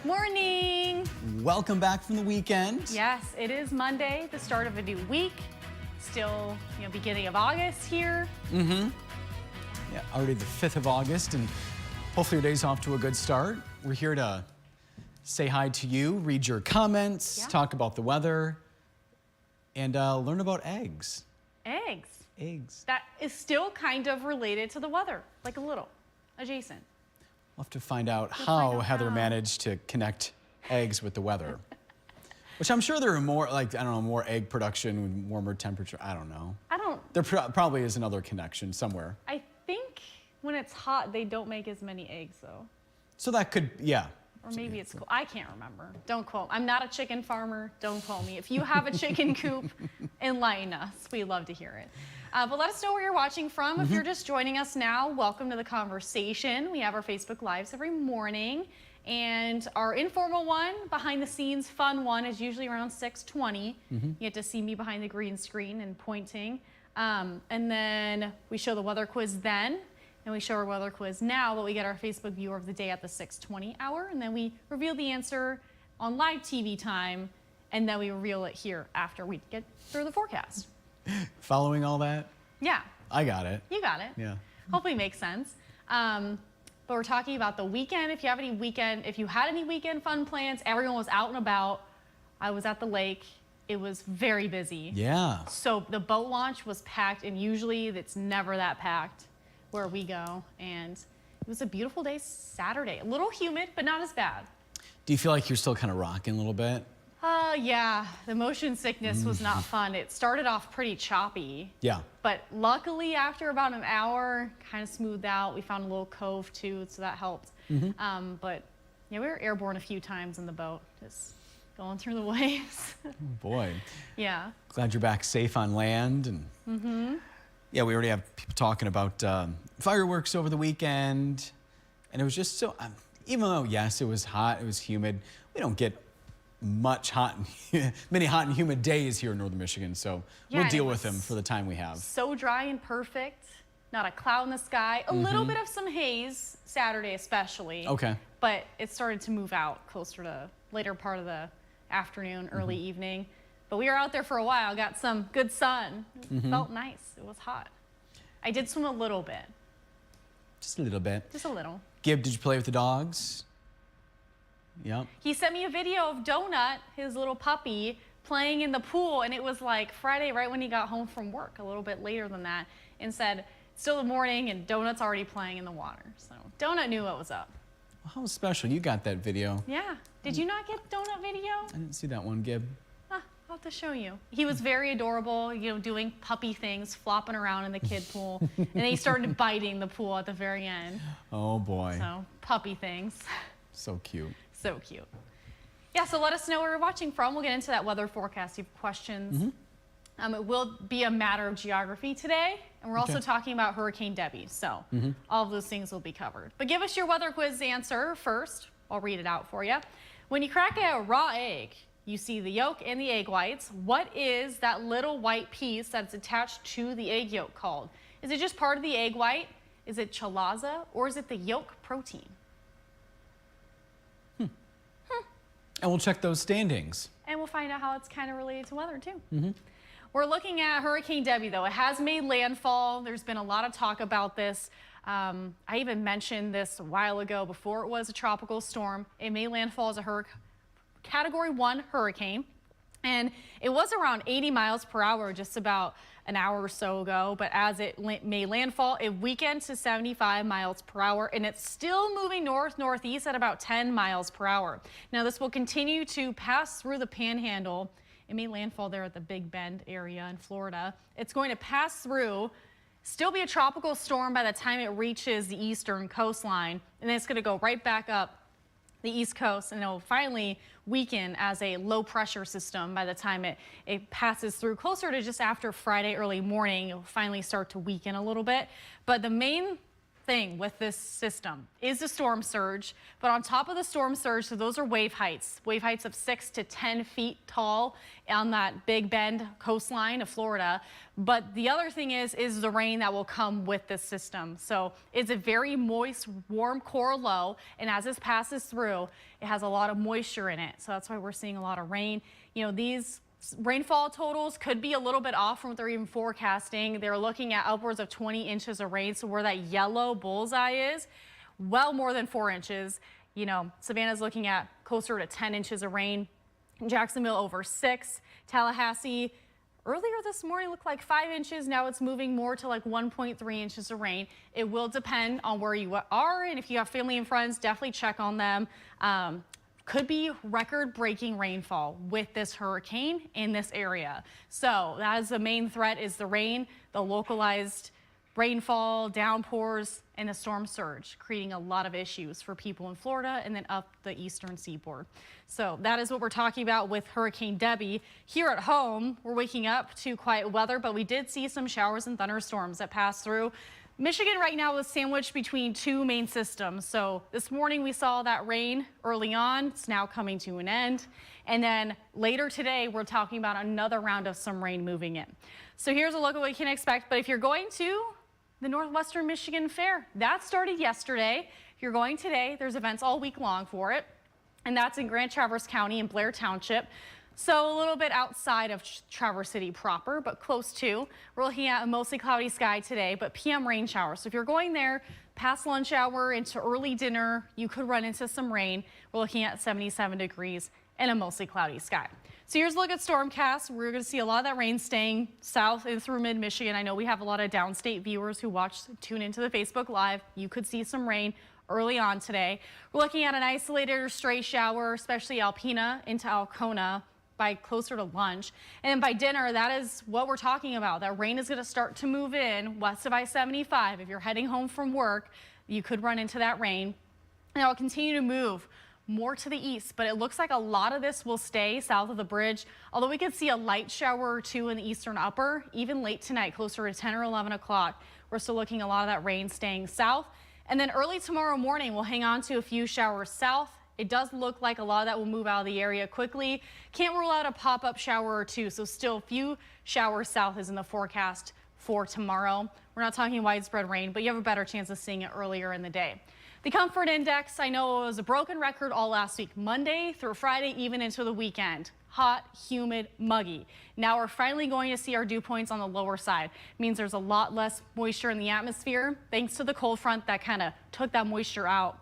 Morning. Welcome back from the weekend. Yes, it is Monday, the start of a new week. Still, beginning of August here. Yeah, already the 5th of August, and hopefully your day's off to a good start. We're here to say hi to you, read your comments, talk about the weather, and learn about eggs. Eggs. Eggs. That is still kind of related to the weather, like a little, adjacent. We'll have to find out how Heather managed to connect eggs with the weather. Which I'm sure there are more, more egg production with warmer temperature. I don't know. There probably is another connection somewhere. I think when it's hot, they don't make as many eggs, though. So that could, yeah. Or maybe it's cool. I can't remember. Don't quote. I'm not a chicken farmer. Don't quote me. If you have a chicken coop, enlighten us. We'd love to hear it. But let us know where you're watching from. If you're just joining us now, welcome to the conversation. We have our Facebook Lives every morning. And our informal one, behind the scenes fun one, is usually around 6:20. You get to see me behind the green screen and pointing. And then we show the weather quiz then. And we show our weather quiz now, but we get our Facebook viewer of the day at the 6:20 hour. And then we reveal the answer on live TV time. And then we reveal it here after we get through the forecast. Following all that? Yeah. I got it. You got it. Yeah. Hopefully it makes sense. But we're talking about the weekend. If you had any weekend fun plans, everyone was out and about. I was at the lake. It was very busy. Yeah. So the boat launch was packed, and usually it's never that packed where we go. And it was a beautiful day Saturday. A little humid, but not as bad. Do you feel like you're still kind of rocking a little bit? Yeah, the motion sickness was not fun. It started off pretty choppy. Yeah. But luckily, after about an hour, kind of smoothed out. We found a little cove too, so that helped. But yeah, we were airborne a few times in the boat, just going through the waves. Oh boy. Yeah. Glad you're back safe on land. And yeah, we already have people talking about fireworks over the weekend. And it was just so, even though, yes, it was hot, it was humid, we don't get many hot and humid days here in northern Michigan, so we'll deal with them for the time we have. So dry and perfect, not a cloud in the sky, a little bit of some haze Saturday especially. Okay. But it started to move out closer to later part of the afternoon, early evening. But we were out there for a while, got some good sun. It felt nice, it was hot. I did swim a little bit. Just a little bit. Just a little. Gib, did you play with the dogs? Yep. He sent me a video of Donut, his little puppy, playing in the pool, and it was like Friday right when he got home from work, a little bit later than that, and said, still the morning, and Donut's already playing in the water. So Donut knew what was up. Well, how special. You got that video. Yeah. Did you not get Donut video? I didn't see that one, Gib. I'll have to show you. He was very adorable, doing puppy things, flopping around in the kid pool, and then he started biting the pool at the very end. Oh, boy. So, puppy things. So cute. So cute. Yeah, so let us know where you're watching from. We'll get into that weather forecast. If you have questions. It will be a matter of geography today, and we're also talking about Hurricane Debbie. So all of those things will be covered. But give us your weather quiz answer first. I'll read it out for you. When you crack a raw egg, you see the yolk and the egg whites. What is that little white piece that's attached to the egg yolk called? Is it just part of the egg white? Is it chalaza, or is it the yolk protein? And we'll check those standings. And we'll find out how it's kind of related to weather, too. We're looking at Hurricane Debbie, though. It has made landfall. There's been a lot of talk about this. I even mentioned this a while ago before it was a tropical storm. It made landfall as a Category 1 hurricane. And it was around 80 miles per hour just about an hour or so ago, but as it made landfall, it weakened to 75 miles per hour, and it's still moving north-northeast at about 10 miles per hour. Now, this will continue to pass through the Panhandle. It made landfall there at the Big Bend area in Florida. It's going to pass through, still be a tropical storm by the time it reaches the eastern coastline, and then it's going to go right back up the East Coast, and it will finally weaken as a low pressure system by the time it passes through closer to just after Friday early morning. It will finally start to weaken a little bit. But the main thing with this system is the storm surge, but on top of the storm surge, so those are wave heights of 6 to 10 feet tall on that Big Bend coastline of Florida. But the other thing is the rain that will come with this system. So it's a very moist, warm core low, and as this passes through, it has a lot of moisture in it. So that's why we're seeing a lot of rain. You know, these rainfall totals could be a little bit off from what they're even forecasting. They're looking at upwards of 20 inches of rain. So where that yellow bullseye is, well more than 4 inches. You know, Savannah's looking at closer to 10 inches of rain. Jacksonville over 6. Tallahassee earlier this morning looked like 5 inches. Now it's moving more to like 1.3 inches of rain. It will depend on where you are, and if you have family and friends, definitely check on them. Could be record-breaking rainfall with this hurricane in this area. So that is the main threat, is the rain, the localized rainfall, downpours, and the storm surge, creating a lot of issues for people in Florida and then up the eastern seaboard. So that is what we're talking about with Hurricane Debbie. Here at home, we're waking up to quiet weather, but we did see some showers and thunderstorms that passed through. Michigan right now is sandwiched between two main systems. So this morning we saw that rain early on. It's now coming to an end. And then later today, we're talking about another round of some rain moving in. So here's a look at what you can expect. But if you're going to the Northwestern Michigan Fair, that started yesterday. If you're going today, there's events all week long for it. And that's in Grand Traverse County in Blair Township. So a little bit outside of Traverse City proper, but close to. We're looking at a mostly cloudy sky today, but PM rain showers. So if you're going there past lunch hour into early dinner, you could run into some rain. We're looking at 77 degrees and a mostly cloudy sky. So here's a look at Stormcast. We're going to see a lot of that rain staying south and through mid-Michigan. I know we have a lot of downstate viewers who tune into the Facebook Live. You could see some rain early on today. We're looking at an isolated or stray shower, especially Alpena into Alcona, by closer to lunch. And then by dinner, that is what we're talking about. That rain is going to start to move in west of I-75. If you're heading home from work, you could run into that rain. And it will continue to move more to the east, but it looks like a lot of this will stay south of the bridge, although we could see a light shower or two in the eastern upper, even late tonight, closer to 10 or 11 o'clock. We're still looking at a lot of that rain staying south. And then early tomorrow morning, we'll hang on to a few showers south. It does look like a lot of that will move out of the area quickly. Can't rule out a pop-up shower or two, so still a few showers south is in the forecast for tomorrow. We're not talking widespread rain, but you have a better chance of seeing it earlier in the day. The comfort index, I know it was a broken record all last week, Monday through Friday, even into the weekend. Hot, humid, muggy. Now we're finally going to see our dew points on the lower side. It means there's a lot less moisture in the atmosphere, thanks to the cold front that kind of took that moisture out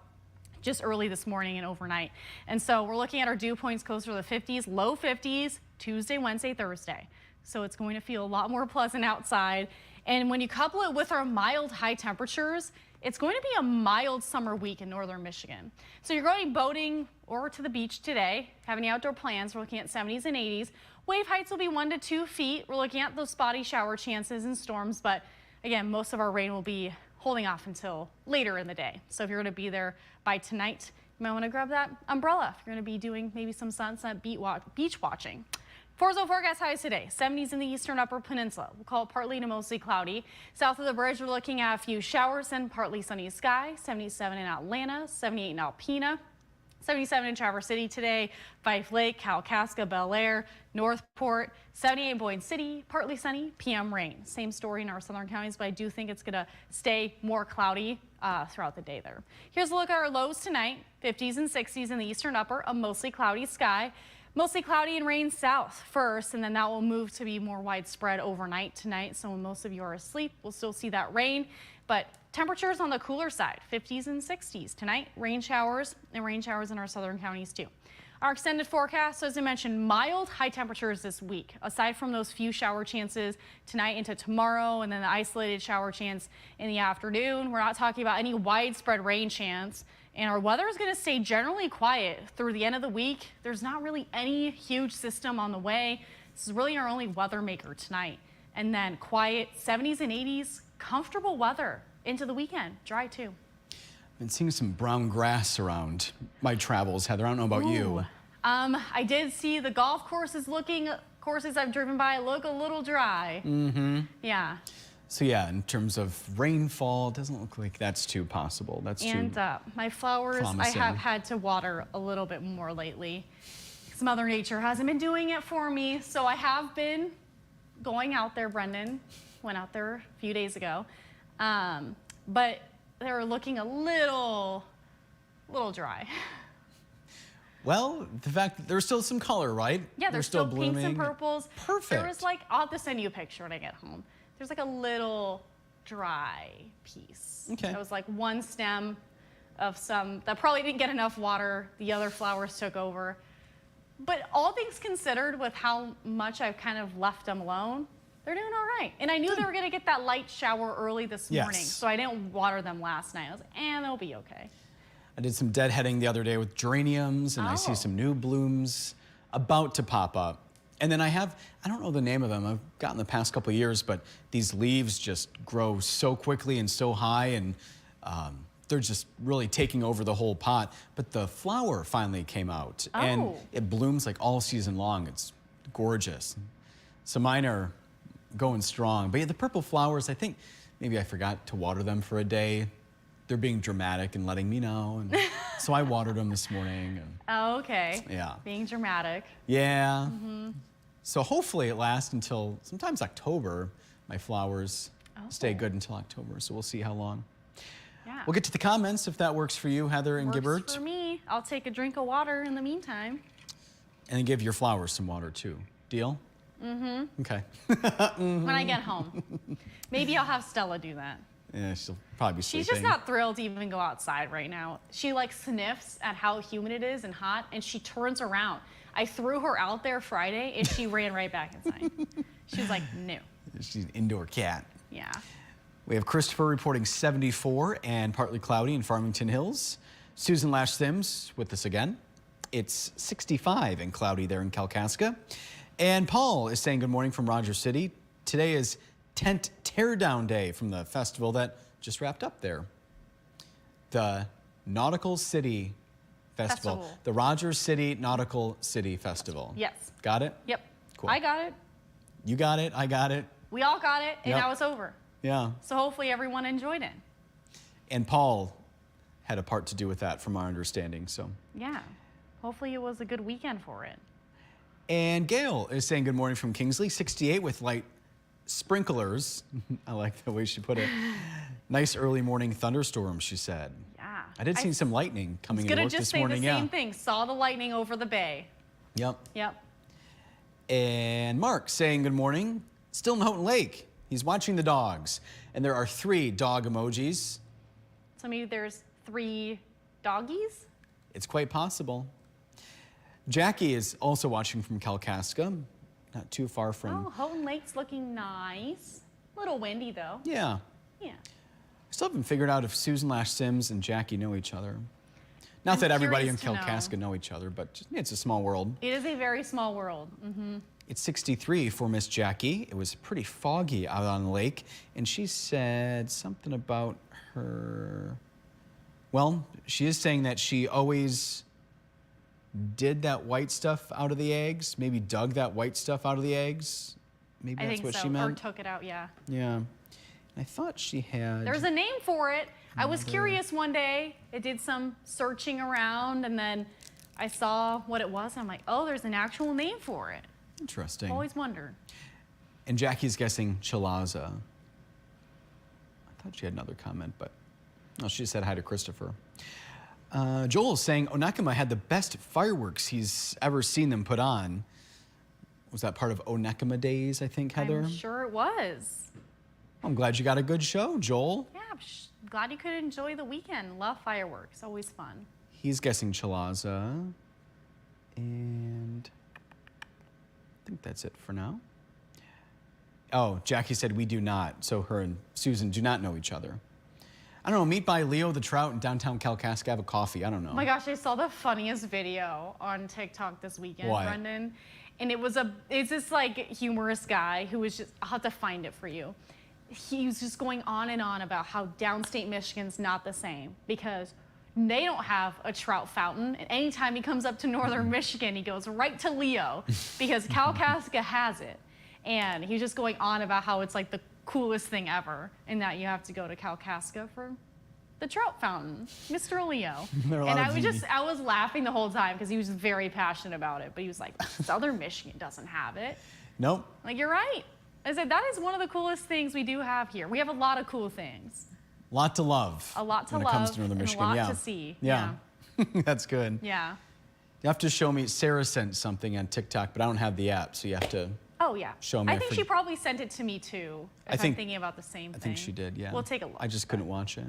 just early this morning and overnight. And so we're looking at our dew points closer to the 50s, low 50s, Tuesday, Wednesday, Thursday. So it's going to feel a lot more pleasant outside. And when you couple it with our mild high temperatures, it's going to be a mild summer week in northern Michigan. So you're going boating or to the beach today, have any outdoor plans, we're looking at 70s and 80s. Wave heights will be 1 to 2 feet. We're looking at those spotty shower chances and storms, but again, most of our rain will be holding off until later in the day. So if you're going to be there by tonight, you might want to grab that umbrella if you're going to be doing maybe some sunset beach watching. 4-zone forecast highs today, 70s in the eastern upper peninsula. We'll call it partly to mostly cloudy. South of the bridge, we're looking at a few showers and partly sunny sky. 77 in Atlanta, 78 in Alpena, 77 in Traverse City today, Fife Lake, Kalkaska, Bel Air, Northport, 78 in Boyne City, partly sunny, PM rain. Same story in our southern counties, but I do think it's going to stay more cloudy throughout the day there. Here's a look at our lows tonight, 50s and 60s in the eastern upper, a mostly cloudy sky. Mostly cloudy and rain south first, and then that will move to be more widespread overnight tonight. So when most of you are asleep, we'll still see that rain, but temperatures on the cooler side, 50s and 60s tonight, rain showers in our southern counties too. Our extended forecast, as I mentioned, mild high temperatures this week. Aside from those few shower chances tonight into tomorrow and then the isolated shower chance in the afternoon, we're not talking about any widespread rain chance. And our weather is going to stay generally quiet through the end of the week. There's not really any huge system on the way. This is really our only weather maker tonight. And then quiet 70s and 80s, comfortable weather into the weekend. Dry too. I've been seeing some brown grass around my travels, Heather. I don't know about you. I did see the golf courses I've driven by look a little dry. Mm-hmm. Yeah. So yeah, in terms of rainfall, it doesn't look like that's too possible. That's And too my flowers, promising. I have had to water a little bit more lately. Because Mother Nature hasn't been doing it for me. So I have been going out there, Brendan. Went out there a few days ago. But they're looking a little dry. Well, the fact that there's still some color, right? Yeah, They're there's still blooming. pinks and purples. Perfect. There was like, I'll have to send you a picture when I get home. There's like a little dry piece. Okay. It was like one stem of some that probably didn't get enough water. The other flowers took over. But all things considered, with how much I've kind of left them alone, they're doing all right. And I knew they were going to get that light shower early this morning, so I didn't water them last night. I was like, they'll be okay. I did some deadheading the other day with geraniums, and I see some new blooms about to pop up. And then I don't know the name of them, I've gotten the past couple of years, but these leaves just grow so quickly and so high, and they're just really taking over the whole pot. But the flower finally came out, and it blooms like all season long. It's gorgeous. So mine are going strong. But yeah, the purple flowers, I think maybe I forgot to water them for a day. They're being dramatic and letting me know. And so I watered them this morning. And, Okay. Yeah. Being dramatic. Yeah. So hopefully it lasts until sometimes October. My flowers stay good until October, so we'll see how long. Yeah. We'll get to the comments if that works for you, Heather and Works Gibbert. for me. I'll take a drink of water in the meantime. And then give your flowers some water too. Deal? Mm-hmm. Okay. When I get home. Maybe I'll have Stella do that. Yeah, she'll probably be sleeping. She's just not thrilled to even go outside right now. She like sniffs at how humid it is and hot, and she turns around. I threw her out there Friday, and she ran right back inside. She was like, no. She's an indoor cat. Yeah. We have Christopher reporting 74 and partly cloudy in Farmington Hills. Susan Lash Sims with us again. It's 65 and cloudy there in Kalkaska. And Paul is saying good morning from Rogers City. Today is Tent Teardown Day from the festival that just wrapped up there. The Nautical City Festival. The Rogers City Nautical City Festival. Yes. Got it? Yep. Cool. I got it. You got it. I got it. We all got it, and Yep. now it's over. Yeah. So hopefully everyone enjoyed it. And Paul had a part to do with that from our understanding, so. Yeah. Hopefully it was a good weekend for it. And Gail is saying good morning from Kingsley, 68 with light sprinklers. I like the way she put it. Nice early morning thunderstorm, she said. Yeah. I did see some lightning coming to I work was gonna this just say morning. the same thing. Saw the lightning over the bay. Yep. Yep. And Mark saying good morning. Still in Houghton Lake. He's watching the dogs. And there are 3 dog emojis. So maybe there's 3 doggies? It's quite possible. Jackie is also watching from Kalkaska, not too far from. Oh, Houghton Lake's looking nice. A little windy though. Yeah. Yeah. I still haven't figured out if Susan Lash Sims and Jackie know each other. Not I'm that everybody in curious to Kalkaska know each other, but just, it's a small world. It is a very small world. It's 63 for Miss Jackie. It was pretty foggy out on the lake, and she said something about her. Well, she is saying that she always did that white stuff out of the eggs, maybe dug that white stuff out of the eggs. Maybe I that's think what so. she meant. Or took it out, yeah. Yeah. I thought she had. There's a name for it. I was curious one day. I did some searching around, and then I saw what it was. I'm like, oh, there's an actual name for it. Interesting. Always wondered. And Jackie's guessing Chalaza. I thought she had another comment, but no, she said hi to Christopher. Joel's saying Onekama had the best fireworks he's ever seen them put on. Was that part of Onekama Days, I think, Heather? I'm sure it was. I'm glad you got a good show, Joel. Yeah, I'm glad you could enjoy the weekend. Love fireworks. Always fun. He's guessing Chalaza. And I think that's it for now. Oh, Jackie said we do not. So her and Susan do not know each other. I don't know, meet by Leo the Trout in downtown Kalkaska, have a coffee. I don't know. Oh my gosh, I saw the funniest video on TikTok this weekend, What? Brendan. And it's this like humorous guy who was just, I'll have to find it for you. He was just going on and on about how downstate Michigan's not the same because they don't have a trout fountain. And anytime he comes up to northern Michigan, he goes right to Leo because Kalkaska has it. And he's just going on about how it's like the coolest thing ever, in that you have to go to Kalkaska for the trout fountain, Mr. Leo. And I was laughing the whole time because he was very passionate about it, but he was like, Southern Michigan doesn't have it. Nope. Like, you're right. I said, that is one of the coolest things we do have here. We have a lot of cool things. A lot to love. A lot to when love, it comes to Northern Michigan. and a lot to see. Yeah. That's good. Yeah. You have to show me, Sarah sent something on TikTok, but I don't have the app, so you have to Oh, yeah. show me. I think she probably sent it to me, too, if I'm thinking about the same thing. I think she did, yeah. We'll take a look. I just couldn't watch it.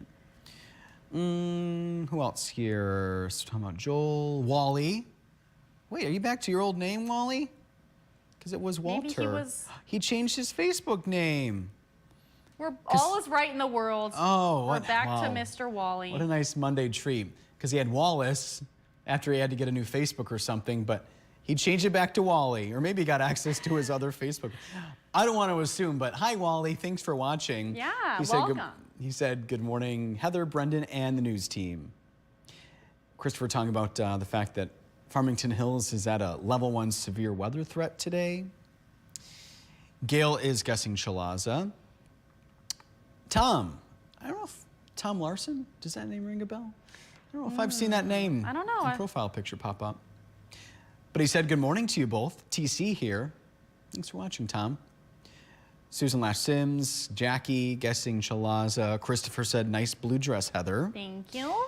Who else here? So talking about Joel. Wally. Wait, are you back to your old name, Wally? Because it was Walter. Maybe he was... He changed his Facebook name. All is right in the world. Oh, We're back to Mr. Wally. What a nice Monday treat. Because he had Wallace after he had to get a new Facebook or something, but he changed it back to Wally, or maybe he got access to his other Facebook. I don't want to assume, but hi, Wally. Thanks for watching. Yeah, welcome. He said, good morning, Heather, Brendan, and the news team. Christopher talking about the fact that Farmington Hills is at a level 1 severe weather threat today. Gail is guessing Chalaza. Tom, I don't know if Tom Larson, does that name ring a bell? I don't know if I've seen that name. I don't know. In profile picture pop up. But he said, good morning to you both. TC here. Thanks for watching, Tom. Susan Lash Sims, Jackie guessing Chalaza. Christopher said, nice blue dress, Heather. Thank you.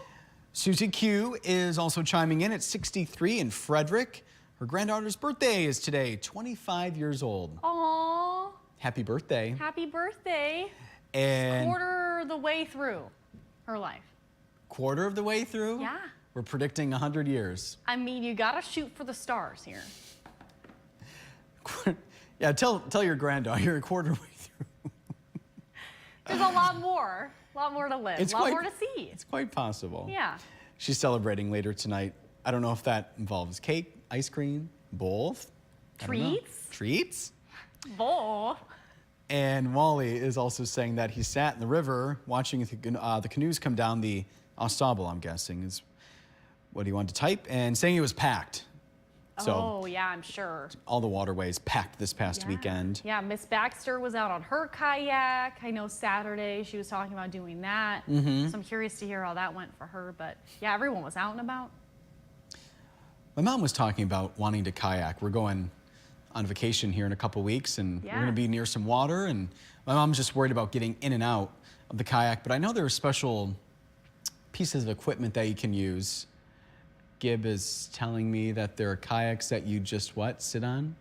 Susie Q is also chiming in at 63 in Frederick. Her granddaughter's birthday is today, 25 years old. Aww. Happy birthday. Happy birthday. And quarter the way through her life. Quarter of the way through? Yeah. We're predicting 100 years. I mean, you gotta shoot for the stars here. Yeah, tell your granddaughter you're a quarter way through. There's a lot more to live, a lot more to see. It's quite possible. Yeah. She's celebrating later tonight. I don't know if that involves cake, ice cream, both. Treats? Treats? Both. And Wally is also saying that he sat in the river watching the canoes come down the Ostable, I'm guessing, is what he wanted to type, and saying it was packed. So, oh, yeah, I'm sure. All the waterways packed this past weekend. Yeah, Miss Baxter was out on her kayak. I know Saturday she was talking about doing that. So I'm curious to hear how that went for her. But yeah, everyone was out and about. My mom was talking about wanting to kayak. We're going on vacation here in a couple weeks, and we're going to be near some water. And my mom's just worried about getting in and out of the kayak. But I know there are special pieces of equipment that you can use. Gib is telling me that there are kayaks that you just sit on?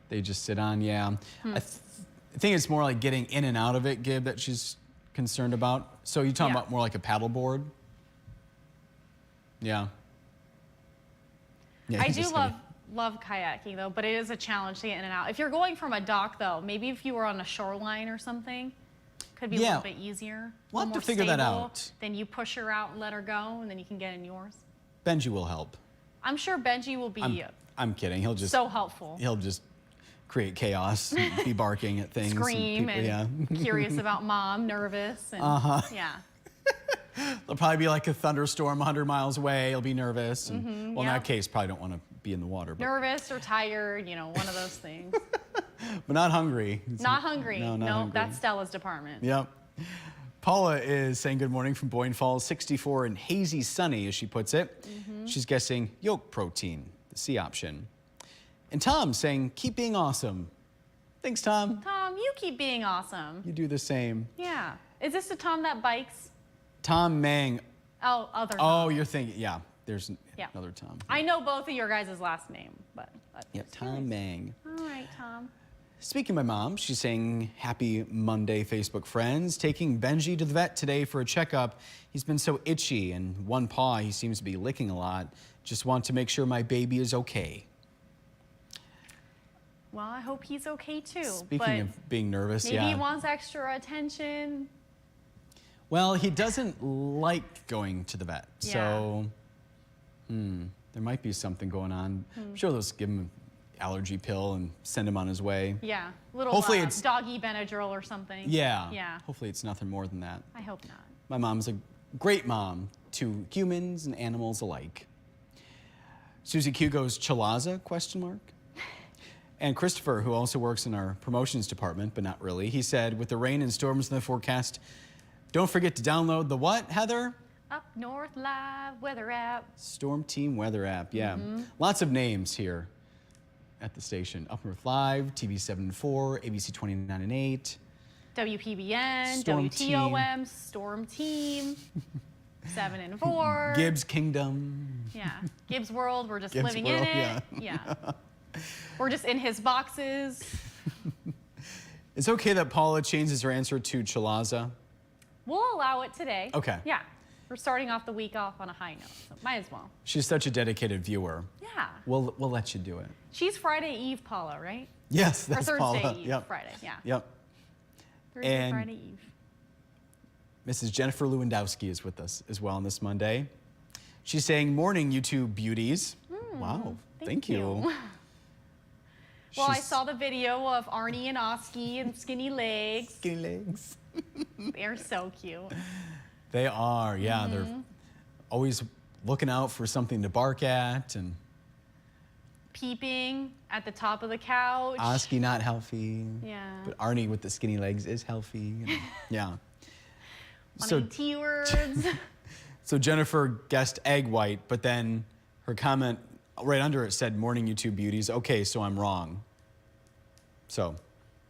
They just sit on, yeah. I think it's more like getting in and out of it, Gib, that she's concerned about. So you're talking about more like a paddle board? Yeah. I do love kayaking, though, but it is a challenge to get in and out. If you're going from a dock, though, maybe if you were on a shoreline or something, could be a little bit easier. We'll have to figure that out. Then you push her out and let her go, and then you can get in yours. Benji will help. I'm sure Benji will be I'm kidding. He'll just so helpful. He'll just create chaos, be barking at things. Scream and curious about mom, nervous. And, yeah. There'll probably be like a thunderstorm 100 miles away. He'll be nervous. And, well, in that case, probably don't want to be in the water. But. Nervous or tired, one of those things. But not hungry. Not hungry. No, not hungry. That's Stella's department. Yep. Paula is saying good morning from Boyne Falls, 64 and hazy sunny, as she puts it. She's guessing yolk protein, the C option. And Tom saying, keep being awesome. Thanks, Tom. Tom, you keep being awesome. You do the same. Yeah. Is this the Tom that bikes? Tom Mang. Oh, other Tom. Oh, you're thinking, yeah, there's another Tom. I know both of your guys' last name, but. Yeah, Tom Mang. All right, Tom. Speaking of my mom, she's saying happy Monday, Facebook friends. Taking Benji to the vet today for a checkup. He's been so itchy, and one paw he seems to be licking a lot. Just want to make sure my baby is okay. Well, I hope he's okay too. Speaking of being nervous, maybe he wants extra attention. Well, he doesn't like going to the vet, so there might be something going on. I'm sure they'll just give him an allergy pill and send him on his way. Yeah, hopefully it's doggy Benadryl or something. Yeah. Hopefully it's nothing more than that. I hope not. My mom's a great mom to humans and animals alike. Susie Q goes, Chalaza, question mark? And Christopher, who also works in our promotions department, but not really, he said, with the rain and storms in the forecast, don't forget to download the what, Heather? Up North Live weather app. Storm Team Weather app, yeah. Lots of names here at the station. Up North Live, TV 7 and 4, ABC 29 and 8. WPBN, Storm WTOM, Storm Team, 7 and 4. Gibbs Kingdom. Yeah, Gibbs World, we're just Gibbs living World, in it. Yeah. We're just in his boxes. It's okay that Paula changes her answer to Chalaza. We'll allow it today. Okay. Yeah, we're starting off the week off on a high note, so might as well. She's such a dedicated viewer. Yeah. We'll let you do it. She's Friday Eve, Paula, right? Yes, that's or Thursday Paula. Eve, Yep. Friday, yeah. Yep. Thursday, And- Friday Eve. Mrs. Jennifer Lewandowski is with us as well on this Monday. She's saying, morning, you two beauties. Wow, thank you. Well, I She's- saw the video of Arnie and Oski and Skinny Legs. Skinny legs. They're so cute. They are, yeah. They're always looking out for something to bark at, and Peeping at the top of the couch. Oski not healthy. Yeah. But Arnie with the skinny legs is healthy. And, yeah. Wanting T words. So Jennifer guessed egg white, but then her comment right under it said, morning, you two beauties. Okay, so I'm wrong. So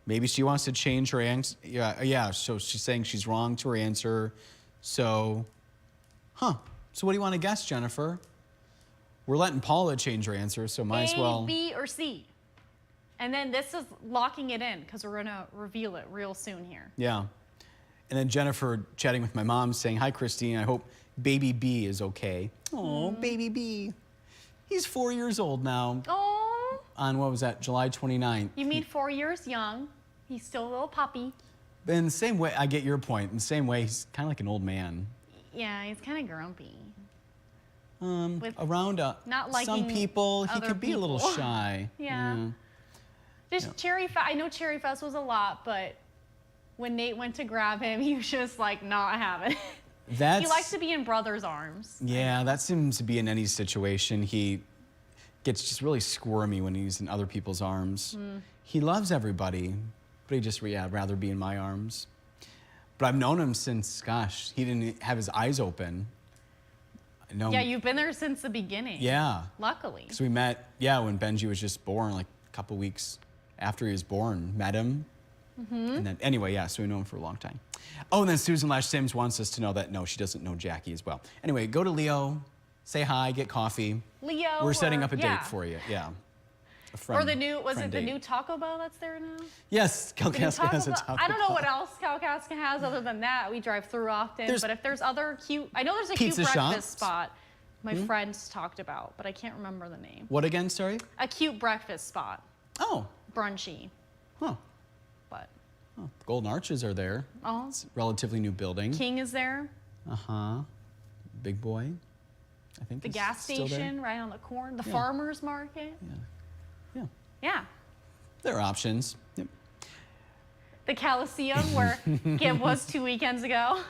maybe she wants to change her answer. Yeah, so she's saying she's wrong to her answer. So, So what do you want to guess, Jennifer? We're letting Paula change her answer, so might as well. A, B, or C. And then this is locking it in because we're going to reveal it real soon here. Yeah. And then Jennifer chatting with my mom saying, hi, Christine, I hope baby B is okay. Oh, baby B. He's 4 years old now. Oh. On, what was that, July 29th. You mean 4 years young. He's still a little puppy. But in the same way, I get your point. In the same way, he's kind of like an old man. Yeah, he's kind of grumpy. Around not some liking people, he other could be a little people. shy. Yeah. Just Cherry Fest. I know Cherry Fest was a lot, but when Nate went to grab him, he was just like not having it. He likes to be in brother's arms. Yeah, that seems to be in any situation. He gets just really squirmy when he's in other people's arms. He loves everybody, but he just rather be in my arms. But I've known him since, gosh, he didn't have his eyes open. Yeah, you've been there since the beginning. Yeah. Luckily. Because we met, when Benji was just born, like a couple weeks after he was born, met him. And then, anyway, so we know him for a long time. Oh, and then Susan Lash Sims wants us to know that, no, she doesn't know Jackie as well. Anyway, go to Leo, say hi, get coffee. Leo. We're setting up a date for you, A friend, or the new, was it the date. new Taco Bell that's there now? Yes, Kalkaska has a Bell. Taco I don't know Bell. what else Kalkaska has other than that. We drive through often, but if there's other cute, I know there's a cute Pizza breakfast shops. spot my friends talked about, but I can't remember the name. What again, sorry? A cute breakfast spot. Oh. Brunchy. Huh. But. Oh, the Golden Arches are there. Oh. It's a relatively new building. King is there. Uh-huh. Big Boy, I think. The gas station right on the corner. The farmer's market. Yeah. Yeah. There are options. Yep. The Coliseum where Gib was 2 weekends ago.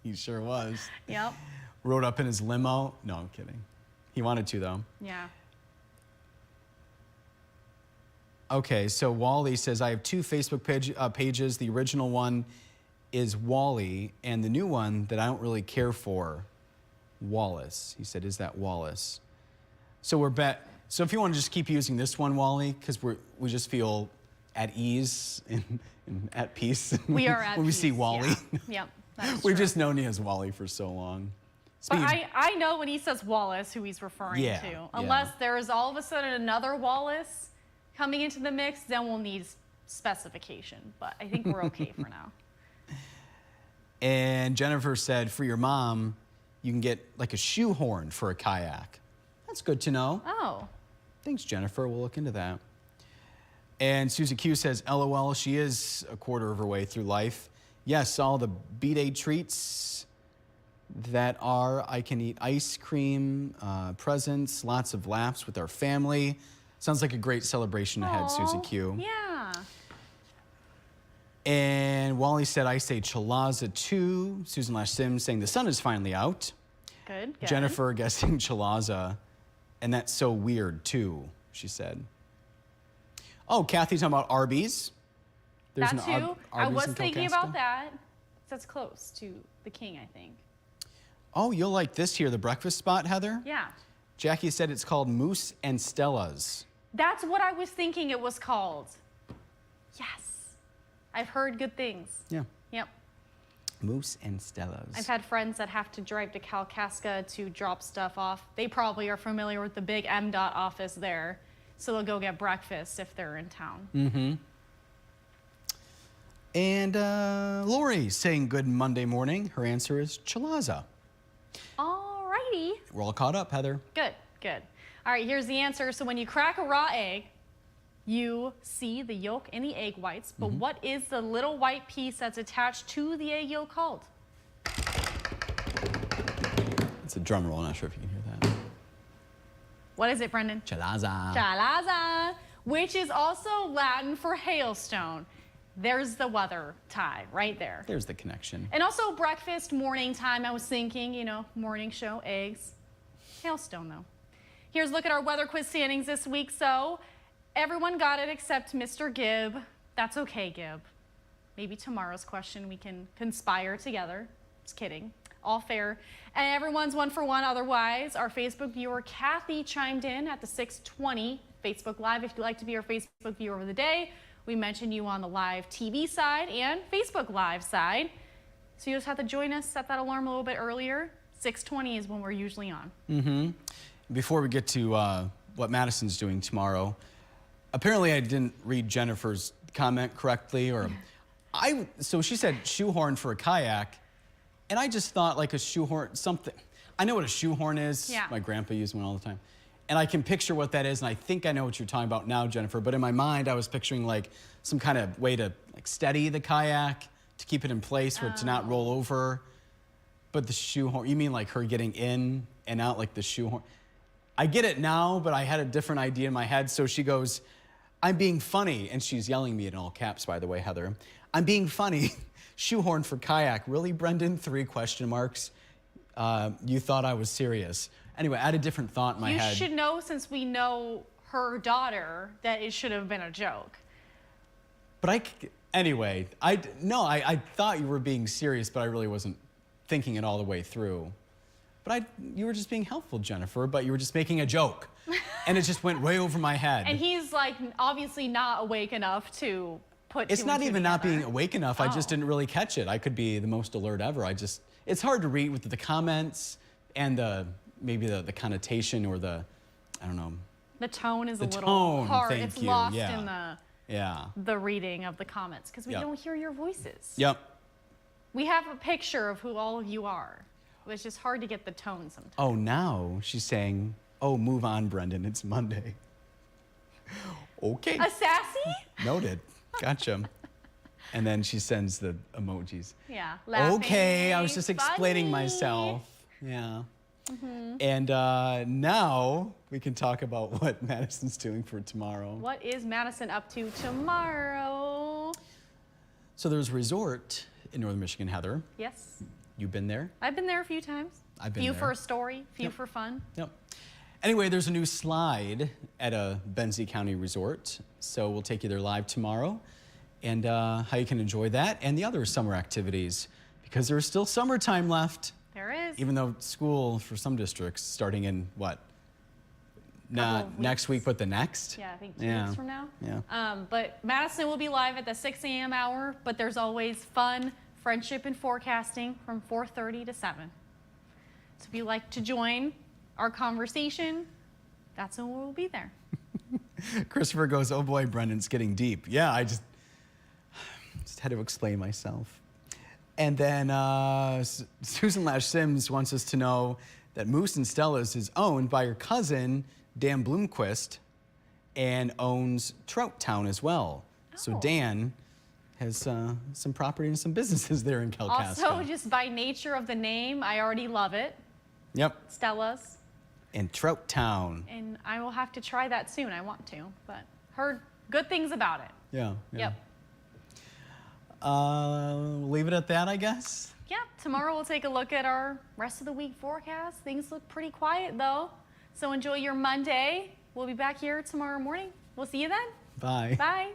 He sure was. Yep. Rode up in his limo. No, I'm kidding. He wanted to, though. Yeah. Okay, so Wally says, I have two Facebook pages. The original one is Wally, and the new one that I don't really care for, Wallace. He said, is that Wallace? So we're So if you want to just keep using this one, Wally, because we just feel at ease and at peace We are at when we peace, see Wally. Yeah. Yep. That's We've true. just known you as Wally for so long. But I know when he says Wallace who he's referring to. Unless there is all of a sudden another Wallace coming into the mix, then we'll need specification. But I think we're okay for now. And Jennifer said, for your mom, you can get like a shoehorn for a kayak. That's good to know. Oh. Thanks, Jennifer. We'll look into that. And Susie Q says, LOL, she is a quarter of her way through life. Yes, all the B-Day treats that I can eat ice cream, presents, lots of laughs with our family. Sounds like a great celebration ahead, Susie Q. Yeah. And Wally said, I say Chalaza too. Susan Lash Sims saying the sun is finally out. Good. Jennifer guessing Chalaza, and that's so weird too, she said. Oh, Kathy's talking about Arby's. There's That too. I Arby's was in thinking Kalkaska. about that. That's close to the King, I think. Oh, you'll like this here, the breakfast spot, Heather. Yeah. Jackie said it's called Moose and Stella's. That's what I was thinking it was called. Yes. I've heard good things. Yeah. Yep. Moose and Stella's. I've had friends that have to drive to Kalkaska to drop stuff off. They probably are familiar with the big MDOT office there, so they'll go get breakfast if they're in town. Mm-hmm. And Lori saying good Monday morning. Her answer is Chalaza. All righty. We're all caught up, Heather. Good, good. All right, here's the answer. So when you crack a raw egg, you see the yolk and the egg whites, but what is the little white piece that's attached to the egg yolk called? It's a drum roll. I'm not sure if you can hear that. What is it, Brendan? Chalaza. Chalaza, which is also Latin for hailstone. There's the weather tie right there. There's the connection. And also breakfast, morning time. I was thinking, you know, morning show, eggs, hailstone though. Here's a look at our weather quiz standings this week. So everyone got it except Mr. Gibb. That's okay, Gibb. Maybe tomorrow's question we can conspire together. Just kidding. All fair. And everyone's 1 for 1 otherwise. Our Facebook viewer, Kathy, chimed in at the 6:20 Facebook Live. If you'd like to be our Facebook viewer of the day, we mentioned you on the live TV side and Facebook Live side. So you just have to join us, set that alarm a little bit earlier. 6:20 is when we're usually on. Mm-hmm. Before we get to what Madison's doing tomorrow, apparently I didn't read Jennifer's comment correctly, or so she said shoehorn for a kayak, and I just thought like a shoehorn, something. I know what a shoehorn is. Yeah. My grandpa used one all the time. And I can picture what that is, and I think I know what you're talking about now, Jennifer, but in my mind I was picturing like some kind of way to like steady the kayak, to keep it in place for it to not roll over. But the shoehorn, you mean like her getting in and out like the shoehorn? I get it now, but I had a different idea in my head. So she goes, I'm being funny, and she's yelling me in all caps, by the way, Heather. I'm being funny. Shoehorn for kayak. Really, Brendan? 3 question marks. You thought I was serious. Anyway, I had a different thought in my head. You should know, since we know her daughter, that it should have been a joke. But anyway, I thought you were being serious, but I really wasn't thinking it all the way through. But you were just being helpful, Jennifer, but you were just making a joke. And it just went way over my head. And he's like obviously not awake enough to put It's two not and two even not together. being awake enough. I just didn't really catch it. I could be the most alert ever. It's hard to read with the comments and maybe the connotation or I don't know. The tone is a little tone, hard. thank It's you, lost yeah. in the reading of the comments because we Yep. don't hear your voices. Yep. We have a picture of who all of you are. It's just hard to get the tone sometimes. Oh, now she's saying, oh, move on, Brendan. It's Monday. Okay. A sassy? Noted. Gotcha. And then she sends the emojis. Yeah. Laughing, Okay, I was just explaining funny. myself. Yeah. And now we can talk about what Madison's doing for tomorrow. What is Madison up to tomorrow? So there's a resort in Northern Michigan, Heather. Yes. You've been there? I've been there a few times. I've been few there. for a story, few Yep. for fun. Yep. Anyway, there's a new slide at a Benzie County resort. So we'll take you there live tomorrow and how you can enjoy that and the other summer activities because there's still summertime left. There is. Even though school for some districts starting in what? Not Couple next week, but the next? Yeah, I think 2 weeks from now. Yeah. But Madison will be live at the 6 a.m. hour, but there's always fun, friendship, and forecasting from 4:30 to 7. So if you'd like to join our conversation, that's when we'll be there. Christopher goes, oh boy, Brendan's getting deep. Yeah, I just had to explain myself. And then Susan Lash Sims wants us to know that Moose and Stella's is owned by her cousin, Dan Bloomquist, and owns Trout Town as well. So Oh. Dan has some property and some businesses there in Kalkaska. Also, just by nature of the name, I already love it. Yep, Stella's. and Trout Town. And I will have to try that soon. I want to, but heard good things about it. Yeah. Yep. We'll leave it at that, I guess. Yeah, tomorrow we'll take a look at our rest of the week forecast. Things look pretty quiet though. So enjoy your Monday. We'll be back here tomorrow morning. We'll see you then. Bye. Bye.